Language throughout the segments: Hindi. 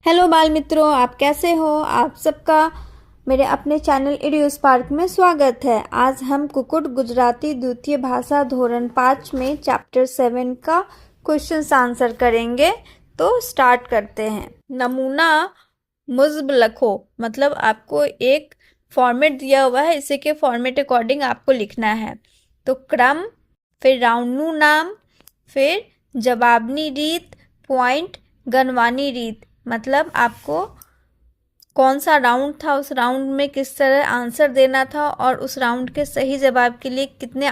हेलो बाल मित्रों, आप कैसे हो। आप सबका मेरे अपने चैनल इडियो स्पार्क में स्वागत है। आज हम कुकुट गुजराती द्वितीय भाषा धोरण 5 में चैप्टर 7 का क्वेश्चन आंसर करेंगे। तो स्टार्ट करते हैं। नमूना मुज़्ब लखो, मतलब आपको एक फॉर्मेट दिया हुआ है, इसी के फॉर्मेट अकॉर्डिंग आपको लिखना है। तो क्रम, फिर राउंडू नाम, फिर जवाबनी रीत, पॉइंट, गणवानी रीत, मतलब आपको कौन सा राउंड था, उस राउंड में किस तरह आंसर देना था और उस राउंड के सही जवाब के लिए कितने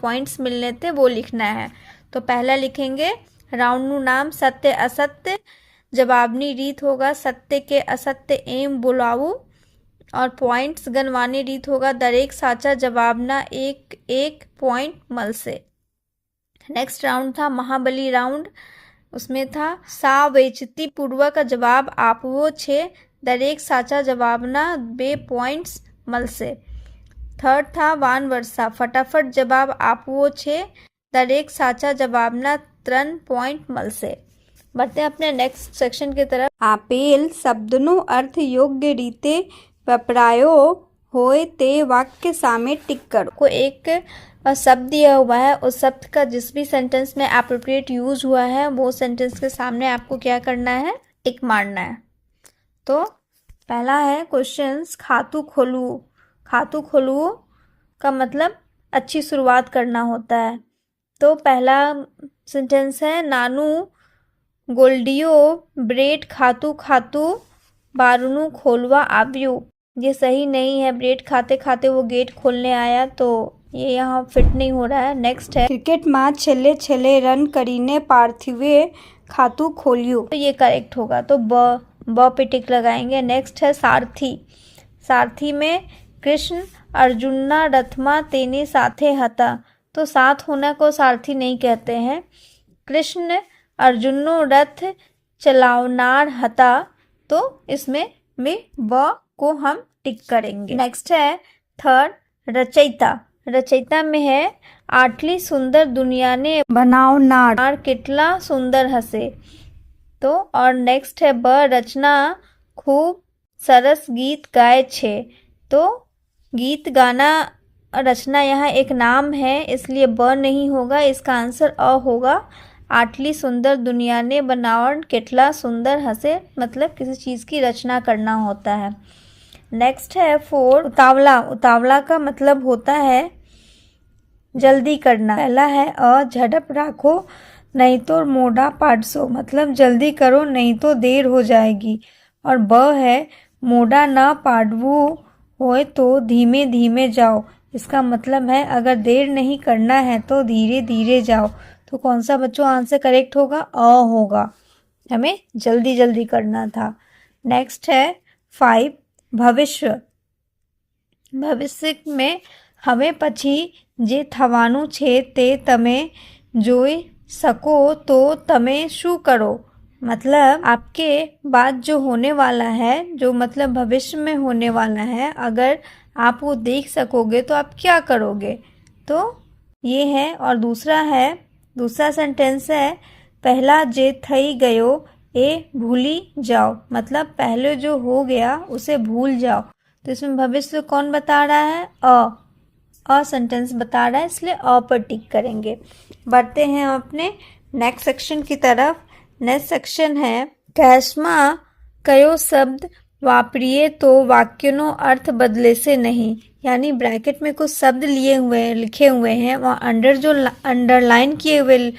पॉइंट्स मिलने थे वो लिखना है। तो पहला लिखेंगे राउंड नाम सत्य असत्य, जवाबनी रीत होगा सत्य के असत्य एम बुलाऊ, और पॉइंट्स गणवानी रीत होगा दरेक साचा जवाबना एक एक पॉइंट मल से। नेक्स्ट राउंड था महाबली राउंड, उसमें था सा वेचती पूर्व का जवाब आप वो छे, दरेक साचा जवाबना 2 पॉइंट्स मल से। थर्ड था वान वर्षा, फटाफट जवाब आप वो छे, दरेक साचा जवाबना 3 पॉइंट मल से। बढ़ते हैं अपने नेक्स्ट सेक्शन की तरफ। आपेल शब्दनो अर्थ योग्य रीते वपरायो होए ते वाक्य सामे टिक करो। को एक शब्द दिया हुआ है, उस शब्द का जिस भी सेंटेंस में एप्रोप्रिएट यूज हुआ है वो सेंटेंस के सामने आपको क्या करना है, टिक मारना है। तो पहला है क्वेश्चंस खातू खोलू। खातू खोलू का मतलब अच्छी शुरुआत करना होता है। तो पहला सेंटेंस है नानू गोल्डियो ब्रेड खातू खातू बारूनू खोलवा आव्यू। ये सही नहीं है, ब्रेड खाते खाते वो गेट खोलने आया, तो ये यहाँ फिट नहीं हो रहा है। नेक्स्ट है क्रिकेट मैच छेले छेले रन करीने पार्थिवे खातू खोलियो, तो ये करेक्ट होगा। तो ब पे टिक लगाएंगे। नेक्स्ट है सारथी। सारथी में कृष्ण अर्जुना रथमा तेने साथे हता, तो साथ होना को सारथी नहीं कहते हैं। कृष्ण अर्जुनो रथ चलावनार हता, तो इसमें ब को हम टिक करेंगे। नेक्स्ट है थर्ड रचयिता। रचयिता में है आटली सुंदर दुनिया ने बनावनार कितला सुंदर हसे, तो और नेक्स्ट है ब रचना खूब सरस गीत गाए छे। तो गीत गाना रचना यहाँ एक नाम है, इसलिए ब नहीं होगा, इसका आंसर अ होगा। आटली सुंदर दुनिया ने बनावट कितला सुंदर हंसे, मतलब किसी चीज़ की रचना करना होता है। नेक्स्ट है फोर उतावला। उतावला का मतलब होता है जल्दी करना। पहला है अ झड़प राखो नहीं तो मोड़ा पाड़सो, मतलब जल्दी करो नहीं तो देर हो जाएगी। और ब है मोड़ा ना पाड़वू होए तो धीमे धीमे जाओ, इसका मतलब है अगर देर नहीं करना है तो धीरे धीरे जाओ। तो कौन सा बच्चों आंसर करेक्ट होगा, अ होगा, हमें जल्दी जल्दी करना था। नेक्स्ट है 5 भविष्य। भविष्य में हमें पछी जे थवानु छे ते तमे जोई सको तो तमे शू करो, मतलब आपके बाद जो होने वाला है, जो मतलब भविष्य में होने वाला है, अगर आप वो देख सकोगे तो आप क्या करोगे, तो ये है। और दूसरा सेंटेंस है पहला जे थई गयो ए भूली जाओ, मतलब पहले जो हो गया उसे भूल जाओ। तो इसमें भविष्य कौन बता रहा है, अ सेंटेंस बता रहा है, इसलिए अ पर टिक करेंगे। बढ़ते हैं अपने नेक्स्ट सेक्शन की तरफ। नेक्स्ट सेक्शन है कैस्मा कयो शब्द वापरिए तो वाक्यनो अर्थ बदले से नहीं, यानी ब्रैकेट में कुछ शब्द लिखे हुए हैं, वहाँ अंडर जो अंडरलाइन किए हुए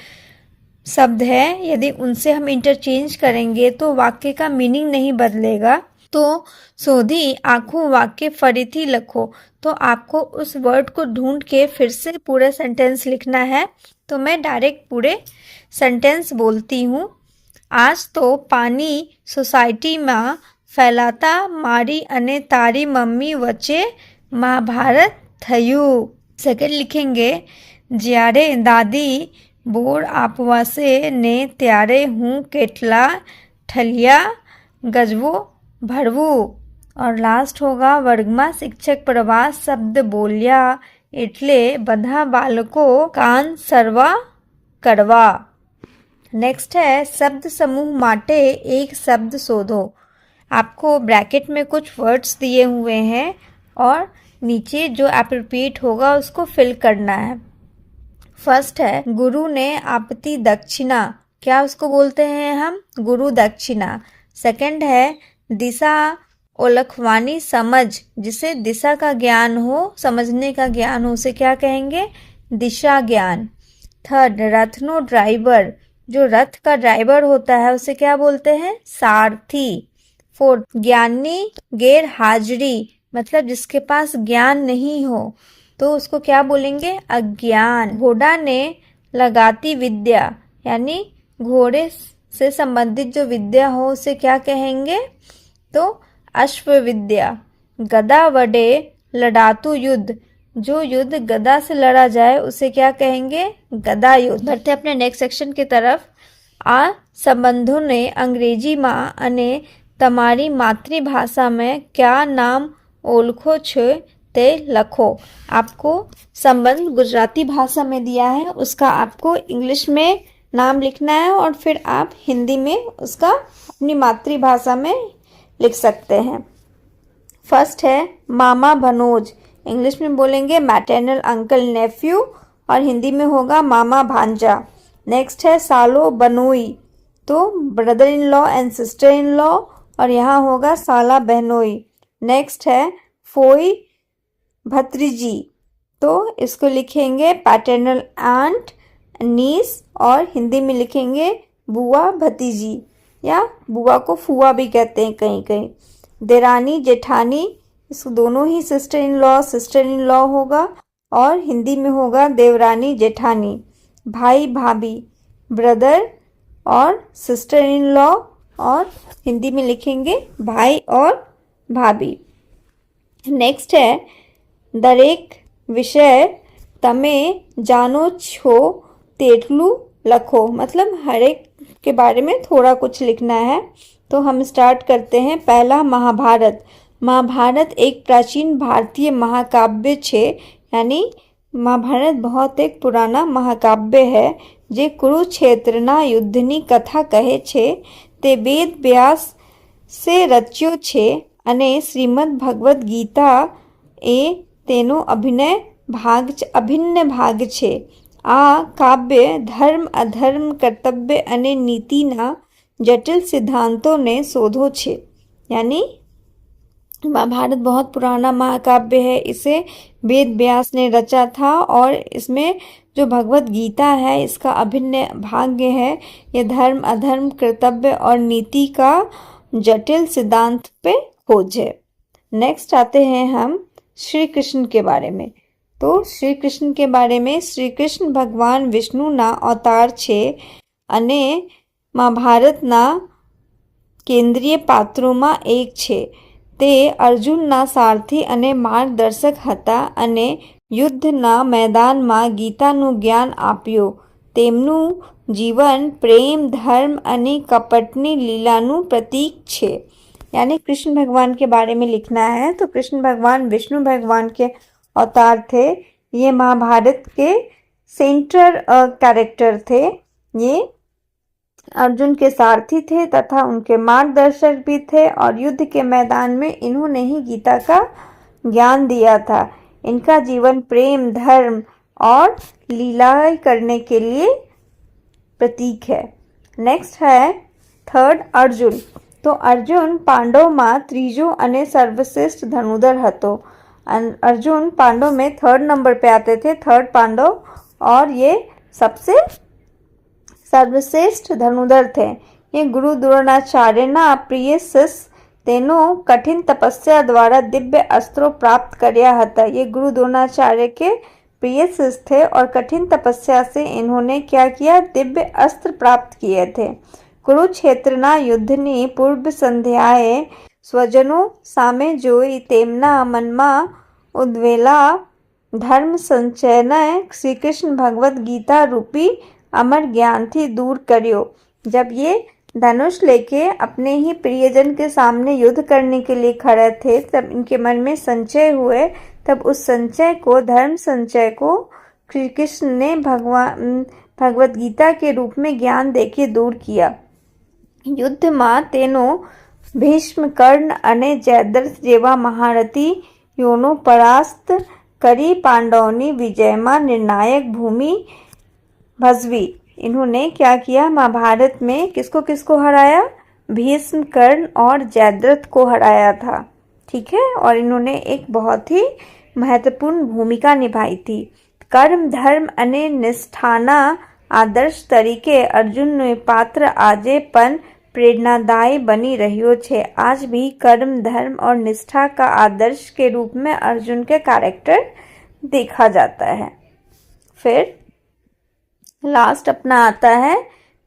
शब्द है, यदि उनसे हम इंटरचेंज करेंगे तो वाक्य का मीनिंग नहीं बदलेगा। तो सोधी आखों वाक्य फरीथी लखो, तो आपको उस वर्ड को ढूंढ के फिर से पूरा सेंटेंस लिखना है। तो मैं डायरेक्ट पूरे सेंटेंस बोलती हूँ। आज तो पानी सोसाइटी में फैलाता मारी अने तारी मम्मी वच्चे महाभारत थयु। सेकंड लिखेंगे ज्यारे दादी बोर आपवासे ने त्यारे हूँ केटला ठलिया गजवो भरवू। और लास्ट होगा वर्गमा शिक्षक प्रवास शब्द बोलिया एटले बधा बालको कान सरवा करवा। नेक्स्ट है शब्द समूह माटे एक शब्द शोधो। आपको ब्रैकेट में कुछ वर्ड्स दिए हुए हैं और नीचे जो एप्रोप्रिएट होगा उसको फिल करना है। फर्स्ट है गुरु ने आपती दक्षिणा, क्या उसको बोलते हैं हम? गुरु दक्षिणा। सेकंड है दिशा ओलखवानी समझ, जिसे दिशा का ज्ञान हो, समझने का ज्ञान हो, उसे क्या कहेंगे? दिशा ज्ञान। थर्ड रथनो ड्राइवर, जो रथ का ड्राइवर होता है उसे क्या बोलते हैं? सारथी। फोर्थ ज्ञानी गैर हाजिरी, मतलब जिसके पास ज्ञान नहीं हो तो उसको क्या बोलेंगे? अज्ञान। घोड़ा ने लगाती विद्या, यानी घोड़े से संबंधित जो विद्या हो उसे क्या कहेंगे? तो अश्व विद्या। गदा वडे लड़ातु युद्ध, जो युद्ध गदा से लड़ा जाए उसे क्या कहेंगे? गदा युद्ध। बढ़ते अपने नेक्स्ट सेक्शन की तरफ। आ संबंधों ने अंग्रेजी माँ अने तमारी मातृभाषा में क्या नाम ओळखो छे ते लखो। आपको संबंध गुजराती भाषा में दिया है, उसका आपको इंग्लिश में नाम लिखना है और फिर आप हिंदी में उसका अपनी मातृभाषा में लिख सकते हैं। फर्स्ट है मामा भनोज, इंग्लिश में बोलेंगे मैटरनल अंकल नेफ्यू और हिंदी में होगा मामा भांजा। नेक्स्ट है सालो बनोई, तो brother in law and sister in law और यहाँ होगा साला बहनोई। नेक्स्ट है फोई भत्रीजी, तो इसको लिखेंगे पैटर्नल आंट नीस और हिंदी में लिखेंगे बुआ भतीजी, या बुआ को फुआ भी कहते हैं कहीं कहीं। देरानी जेठानी, इसको दोनों ही सिस्टर इन लॉ होगा और हिंदी में होगा देवरानी जेठानी। भाई भाभी ब्रदर और सिस्टर इन लॉ और हिंदी में लिखेंगे भाई और भाभी। नेक्स्ट है दरेक विषय तमे जानो छो तेटलू लखो, मतलब हर एक के बारे में थोड़ा कुछ लिखना है। तो हम स्टार्ट करते हैं। पहला महाभारत। महाभारत एक प्राचीन भारतीय महाकाव्य छे, यानी महाभारत बहुत एक पुराना महाकाव्य है जे कुरुक्षेत्रना युद्धनी कथा कहे छे। તે વેદ વ્યાસ સે રચ્યો છે અને શ્રીમદ ભગવદ્ ગીતા એ તેનો અભિન્ન ભાગ છે। આ કાવ્ય ધર્મ અધર્મ કર્તવ્ય અને નીતિના જટિલ સિદ્ધાંતોને શોધો છે। यानी महाभारत बहुत पुराना महाकाव्य है, इसे वेद व्यास ने रचा था और इसमें जो भगवत गीता है इसका अभिन्न भाग्य है। ये धर्म अधर्म कर्तव्य और नीति का जटिल सिद्धांत पे खोज है। नेक्स्ट आते हैं हम श्री कृष्ण के बारे में। तो श्री कृष्ण के बारे में, श्री कृष्ण भगवान विष्णु ना अवतार छे अने महाभारतना केंद्रीय पात्रों एक छे। તે અર્જુનના સારથી અને માર્ગદર્શક હતા અને યુદ્ધના મેદાનમાં ગીતાનું જ્ઞાન આપ્યું। તેમનું જીવન પ્રેમ ધર્મ અને કપટની લીલાનું પ્રતીક છે। यानी कृष्ण भगवान के बारे में लिखना है। तो कृष्ण भगवान विष्णु भगवान के अवतार थे। ये महाभारत के सेंटर कैरेक्टर थे। ये अर्जुन के सारथी थे तथा उनके मार्गदर्शक भी थे और युद्ध के मैदान में इन्होंने ही गीता का ज्ञान दिया था। इनका जीवन प्रेम धर्म और लीलाएं करने के लिए प्रतीक है। नेक्स्ट है थर्ड अर्जुन। तो अर्जुन पांडव में त्रीजो अने सर्वश्रेष्ठ धनुधर हतो। अर्जुन पांडव में थर्ड नंबर पे आते थे, थर्ड पांडव, और ये सबसे सर्वश्रेष्ठ धनुधर थे। ये गुरु द्रोणाचार्य ना प्रिय शिष्य तेनो कठिन तपस्या द्वारा दिव्य अस्त्रों प्राप्त कर्या हता। ये गुरु द्रोणाचार्य के प्रिय शिष्य थे और कठिन तपस्या से इन्होंने क्या किया? दिव्य अस्त्र प्राप्त किए थे। कुरुक्षेत्रना युद्धनी पूर्व संध्याए स्वजनों सामे जोई तेमना मनमा उद्वेला धर्म संचयने श्री कृष्ण भगवद गीता रूपी अमर ज्ञान थी दूर करियो। जब ये धनुष लेके अपने ही प्रियजन के सामने युद्ध करने के लिए खड़े थे तब इनके मन में संचय हुए। तब उस संचय को, धर्म संचय को श्री कृष्ण ने भगवत गीता के रूप में ज्ञान देके दूर किया। યુદ્ધમાં તેનો ભીષ્મ, કર્ણ અને જયદ્રથ જેવા મહારથીઓનો પરાસ્ત કરી पांडवों विजय में निर्णायक भूमि भजवी। इन्होंने क्या किया? महाभारत में किसको किसको हराया? भीष्म, कर्ण और जयद्रथ को हराया था। ठीक है, और इन्होंने एक बहुत ही महत्वपूर्ण भूमिका निभाई थी। कर्म, धर्म અને નિષ્ઠાના આદર્શ તરીકે અર્જુનનો પાત્ર આજે પણ प्रेरणादायी बनी रहियो छे। आज भी कर्म, धर्म और निष्ठा का आदर्श के रूप में अर्जुन के कैरेक्टर देखा जाता है। फिर लास्ट अपना आता है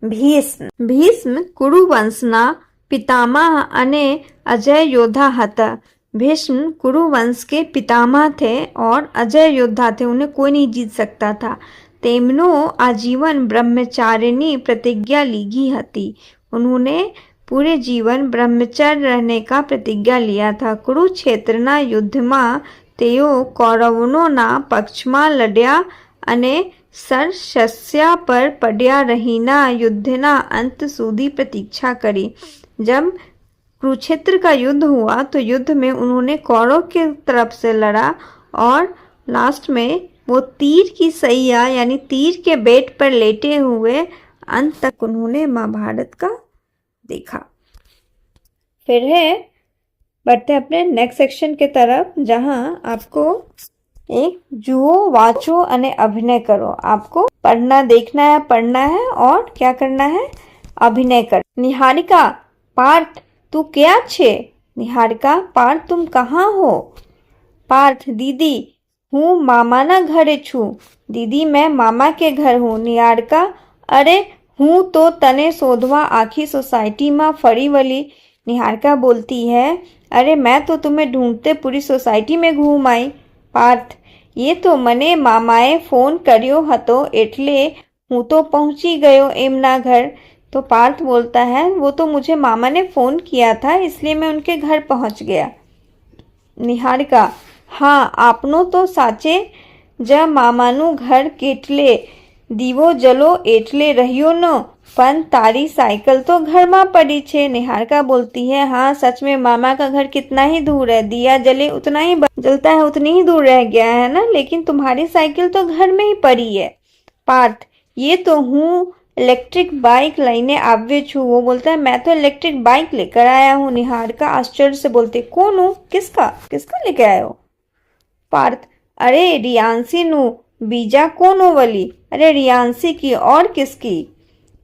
भीष्म। भीष्म कुरुवंशना पितामह અને अजय योद्धा હતા। भीष्म कुरुवंश के पितामह थे और अजय योद्धा थे, उन्हें कोई नहीं जीत सकता था। तेमनो आजीवन ब्रह्मचारिणी प्रतिज्ञा लीगी हती। उन्होंने पूरे जीवन ब्रह्मचर्य रहने का प्रतिज्ञा लिया था। कुरुक्षेत्रना युद्धમાં તેઓ કૌરવોના પક્ષમાં લડ્યા અને સરસસ્યા પર પડ્યા રહીના युद्धના अंत સુધી प्रतीक्षा करी। जब कुरुक्षेत्र का युद्ध हुआ तो युद्ध में उन्होंने कौरव के तरफ से लड़ा और लास्ट में वो तीर की सैया यानी तीर के बेट पर लेटे हुए अंत तक उन्होंने महाभारत का देखा। फिर है बढ़ते अपने नेक्स्ट सेक्शन के तरफ, जहां आपको एक जुओ, वाचो અને अभिनय करो। आपको पढ़ना, देखना है, पढ़ना है और क्या करना है? अभिनय कर। निहारिका, पार्थ तू क्या छे? निहारिका, पार्थ तुम कहाँ हो? पार्थ, दीदी हूँ मामाना घरे छू। दीदी मैं मामा के घर हूँ। निहारिका, अरे हूँ तो तने शोधवा आखी सोसाइटी में फरी वली। निहारिका बोलती है, अरे मैं तो तुम्हें ढूंढते पूरी सोसाइटी में घूम आई। पार्थ, ये तो मने मामाए फोन कर्यो हतो एटले हूँ तो पहुंची गयो एमना घर। तो पार्थ बोलता है, वो तो मुझे मामा ने फोन किया था इसलिए मैं उनके घर पहुंच गया। निहारिका, हाँ आपनो तो साचे ज मामानु घर केटले દીવો જલો એટલે રહ્યો न, पण तारी साइकिल तो घर में पड़ी छे। निहारिका बोलती है, हाँ सच में मामा का घर कितना ही दूर है, दिया जले उतना ही जलता है, उतनी ही दूर रह गया है ना, लेकिन तुम्हारी साइकिल तो घर में ही पड़ी है। पार्थ, ये तो हूँ इलेक्ट्रिक बाइक लईने आव्यो छू। वो बोलता है, मैं तो इलेक्ट्रिक बाइक लेकर आया हूँ। निहारिका आश्चर्य से बोलती, कौन हूँ? किसका किसका लेके आए हो? पार्थ, अरे रियांसी नु, बीजा कौन हो वली? अरे रियांसी की, और किसकी?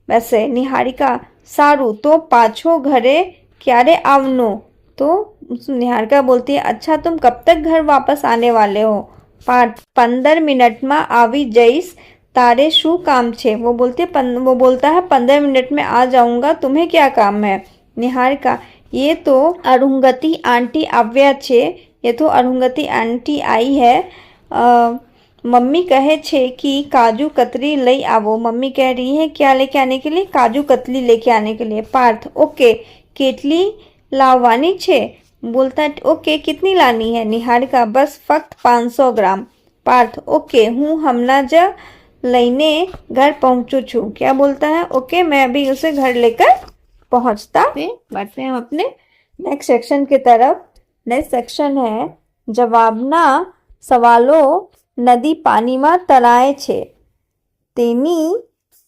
वैसे निहारिका, सारू तो पाछो घरे क्यारे आवनो? तो निहारिका बोलती है, अच्छा तुम कब तक घर वापस आने वाले हो? पार्थ, 15 मिनट में आवी जईस, तारे शू काम छे? वो बोलता है 15 मिनट में आ जाऊंगा, तुम्हें क्या काम है? निहारिका, ये तो अरुंधति आंटी आव्या छे। ये तो अरुंधति आंटी आई है। मम्मी कहे छे कि काजू कतरी लई आवो। मम्मी कह रही है क्या लेके आने के लिए? काजू कतली लेके आने के लिए। पार्थ, ओके केटली लाववानी छे? बोलता है, ओके कितनी लानी है? निहारिका, बस फक्त 500 ग्राम। पार्थ, ओके हूँ हमना ज लईने घर पहुंचू छू। क्या बोलता है? ओके मैं अभी उसे घर लेकर पहुंचता। बढ़ते हैं हम अपने नेक्स्ट सेक्शन की तरफ। नेक्स्ट सेक्शन है जवाबना सवालो नदी पानीમાં તરાય છે, તેની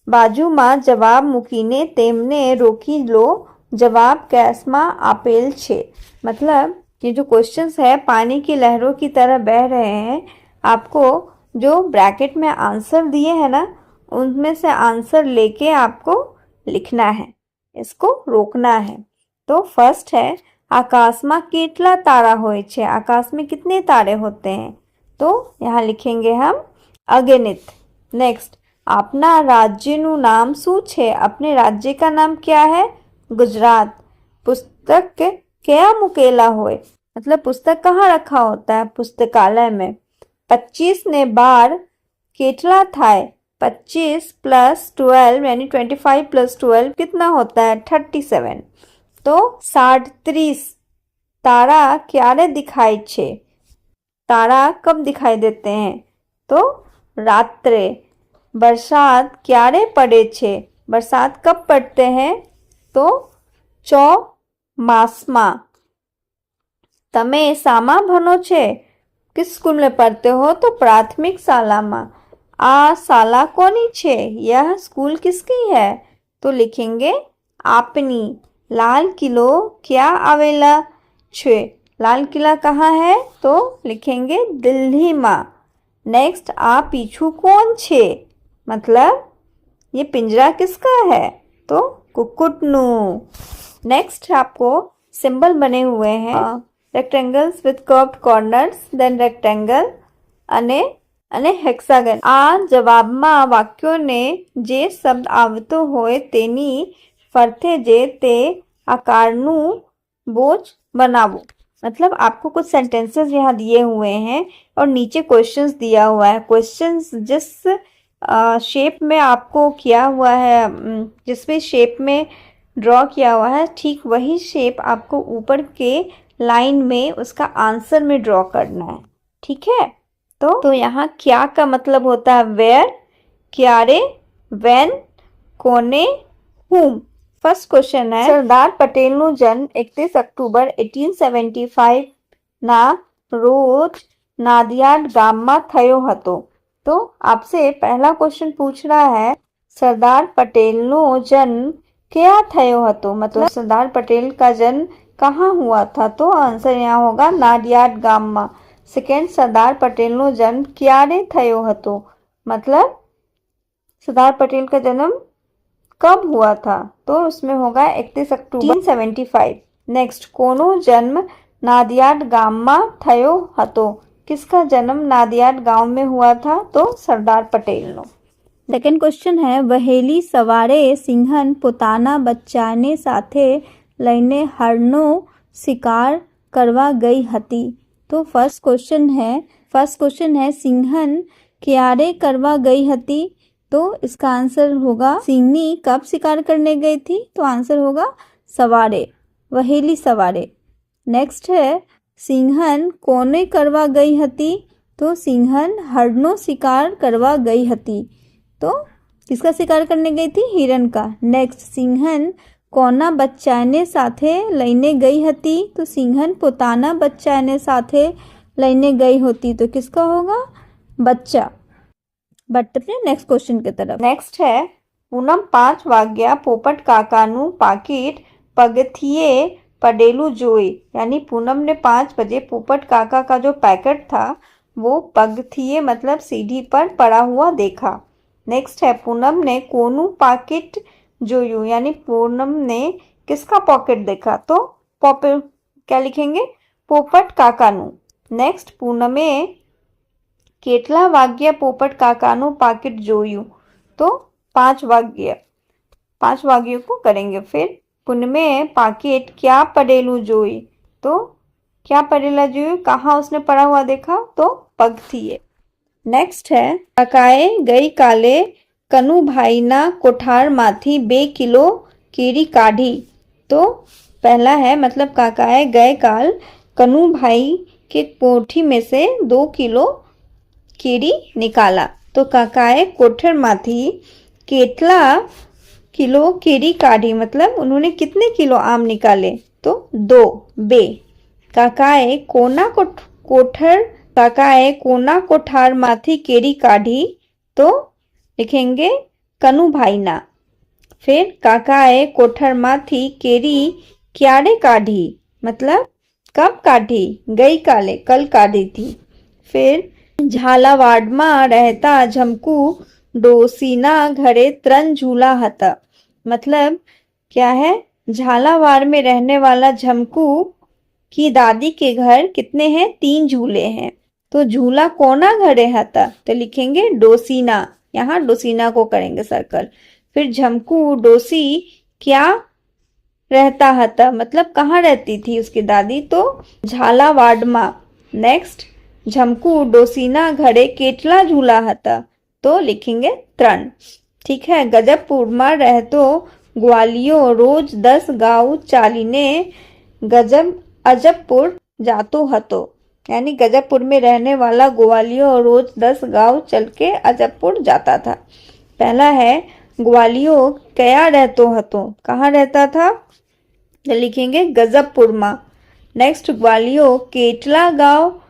બાજુમાં જવાબ મૂકીને તેમને રોકી લો। जवाब कैसમાં આપેલ છે। मतलब ये जो क्वेश्चंस है पानी की लहरों की तरह बह रहे हैं। आपको जो ब्रैकेट में आंसर दिए हैं ना, उनमें से आंसर लेके आपको लिखना है, इसको रोकना है। तो फर्स्ट है आकाशમાં કેટલા તારા હોય છે? आकाश में कितने तारे होते हैं? तो यहाँ लिखेंगे हम अगणित। नेक्स्ट, अपना राज्य नु नाम शू छे? अपने राज्य का नाम क्या है? गुजरात। पुस्तक क्या मुकेला होय? मतलब पुस्तक कहाँ रखा होता है? पुस्तकालय में। 25 ने 12 केटला थाय? 25 + 12 यानी 25 + 12 कितना होता है? 37। तो 37 तारा क्यारे दिखाई छे? तारा कब दिखाई देते हैं? तो रात्रे। बरसात क्यारे पड़े छे। बरसात कब पड़ते हैं? तो ચોમાસમાં। તમે શામાં ભણો છે? किस स्कूल में पढ़ते हो? तो प्राथमिक शालाમાં। आ शाला कोनी छे? यह स्कूल किसकी है? तो लिखेंगे आपनी। लाल किलो क्या आवेला छे? लाल किला कहाँ है? तो लिखेंगे दिल्ली में। नेक्स्ट, आ पीछू कौन छे? मतलब ये पिंजरा किसका है? तो कुक्कुटनु। नेक्स्ट आपको सिंबल बने हुए हैं rectangles with curved corners, then rectangle અને હેક્સાગન। આ જવાબમાં વાક્યોને જે શબ્દ આવતો હોય તેની ફરતે જે તે આકારનું બોજ बनावो। मतलब आपको कुछ सेंटेंसेस यहाँ दिए हुए हैं और नीचे क्वेश्चंस दिया हुआ है। क्वेश्चंस जिस शेप में आपको किया हुआ है, जिस भी शेप में ड्रॉ किया हुआ है, ठीक वही शेप आपको ऊपर के लाइन में उसका आंसर में ड्रॉ करना है। ठीक है, तो यहाँ क्या का मतलब होता है वेयर, क्यारे, व्हेन, कोने, हुम। फर्स्ट क्वेश्चन है, सरदार पटेलનું જન્મ 31 અક્ટોબર 1875 ના રોજ નાદિયાદ ગામમાં થયો હતો। तो आपसे पहला क्वेश्चन पूछ रहा है सरदार पटेलનો जन्म क्या થયો હતો, मतलब सरदार पटेल का जन्म कहाँ हुआ था? तो आंसर यहाँ होगा नादियाद गामમાં। सेकेंड, सरदार पटेलનો जन्म क्यारे થયો હતો, मतलब सरदार पटेल का जन्म कब हुआ था? तो उसमें होगा 31 अक्टूबर 1875। नेक्स्ट, कोनो जन्म नादियाद गामમાં થયો હતો। किसका जन्म नादियाद गांव में हुआ था? तो सरदार पटेलનો। सेकंड क्वेश्चन है, वहेली सवारे सिंहन પોતાના બચ્ચાને સાથે લઈને હરણનો शिकार કરવા गई હતી। तो फर्स्ट क्वेश्चन है सिंहन क्यारे करवा गई हती? तो इसका आंसर होगा सिंहनी कब शिकार करने गई थी? तो आंसर होगा सवारे, वहेली सवारे। नेक्स्ट है सिंहन कोने करवा गई हती? तो सिंहन हरणो शिकार करवा गई हती। तो किसका शिकार करने गई थी? हिरण का। नेक्स्ट, सिंहन कोना बच्चाने साथे लईने गई हती? तो सिंहन पोताना बच्चाने साथे लईने गई होती। तो किसका होगा? बच्चा। बढ़ते हैं नेक्स्ट क्वेश्चन की तरफ। नेक्स्ट है, पूनम 5 वाग्या पोपट काकानु पाकिट पगथिये पडेलू जोई। यानी पूनम ने 5 बजे पोपट काका का जो पैकेट था वो पगथिये मतलब सीढ़ी पर पड़ा हुआ देखा। नेक्स्ट है, पूनम ने कोनु पाकिट जोयू, यानी पूनम ने किसका पॉकेट देखा? तो क्या लिखेंगे? पोपट काकानु। नेक्स्ट, पूनमे કેટલા વાગ્યા પોપટ કાકાનું પાકીટ જોયું? तो 5 वाग्यों को करेंगे। फिर पुनमे पाकिट क्या पडेलू जोई? तो क्या पडेला जोई, कहाँ उसने पड़ा हुआ देखा? तो पगथिये। नेक्स्ट है, काकाए गई काले कनु भाई ना कोठार माथी 2 किलो कीड़ी काढ़ी। तो पहला है, मतलब काकाए गए काल कनु भाई के कोठी में से 2 किलो कीड़ी निकाला। तो काकाए कोठर माथी केटला किलो कीड़ी काढ़ी, मतलब उन्होंने कितने किलो आम निकाले? तो 2 बे। काकाए कोना कोठार माथी केड़ी काढ़ी? तो लिखेंगे कनु भाई ना। फिर काकाए कोठर माथी केड़ी क्यारे काढ़ी, मतलब कब काढ़ी? गई काले, कल काढ़ी थी। फिर झालावाड़ में रहता झमकू डोसीना घरे 3 झूला हता। मतलब क्या है? झालावाड़ में रहने वाला झमकू की दादी के घर कितने हैं? 3 झूले हैं। तो झूला कोना घरे हता? तो लिखेंगे डोसीना, यहाँ डोसीना को करेंगे सर्कल। फिर झमकू डोसी क्या रहता हता, मतलब कहाँ रहती थी उसकी दादी? तो झालावाड़ में। नेक्स्ट, झमकू डोसीना घरे केटला झूला हता? तो लिखेंगे 3। ठीक है, गजबपुर में रहतो ग्वालियो रोज 10 गाँव चालीने अजबपुर जातो हतो। यानी गजबपुर में रहने वाला ग्वालियर रोज 10 गांव चल के अजबपुर जाता था। पहला है ग्वालियर कया रहतो हतो, कहाँ रहता था, तो लिखेंगे गजबपुर में। नेक्स्ट ग्वालियर केटला गांव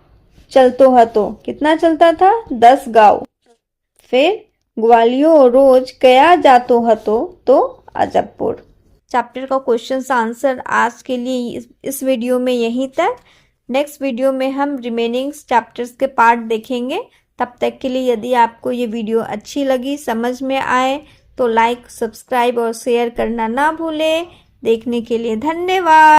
चलतो हतो, कितना चलता था, 10 गांव। फिर ग्वालियर रोज कया जातो हतो, तो अजबपुर। चैप्टर का क्वेश्चन आंसर आज के लिए इस वीडियो में यहीं तक। नेक्स्ट वीडियो में हम रिमेनिंग चैप्टर्स के पार्ट देखेंगे। तब तक के लिए यदि आपको ये वीडियो अच्छी लगी, समझ में आए, तो लाइक, सब्सक्राइब और शेयर करना ना भूलें। देखने के लिए धन्यवाद।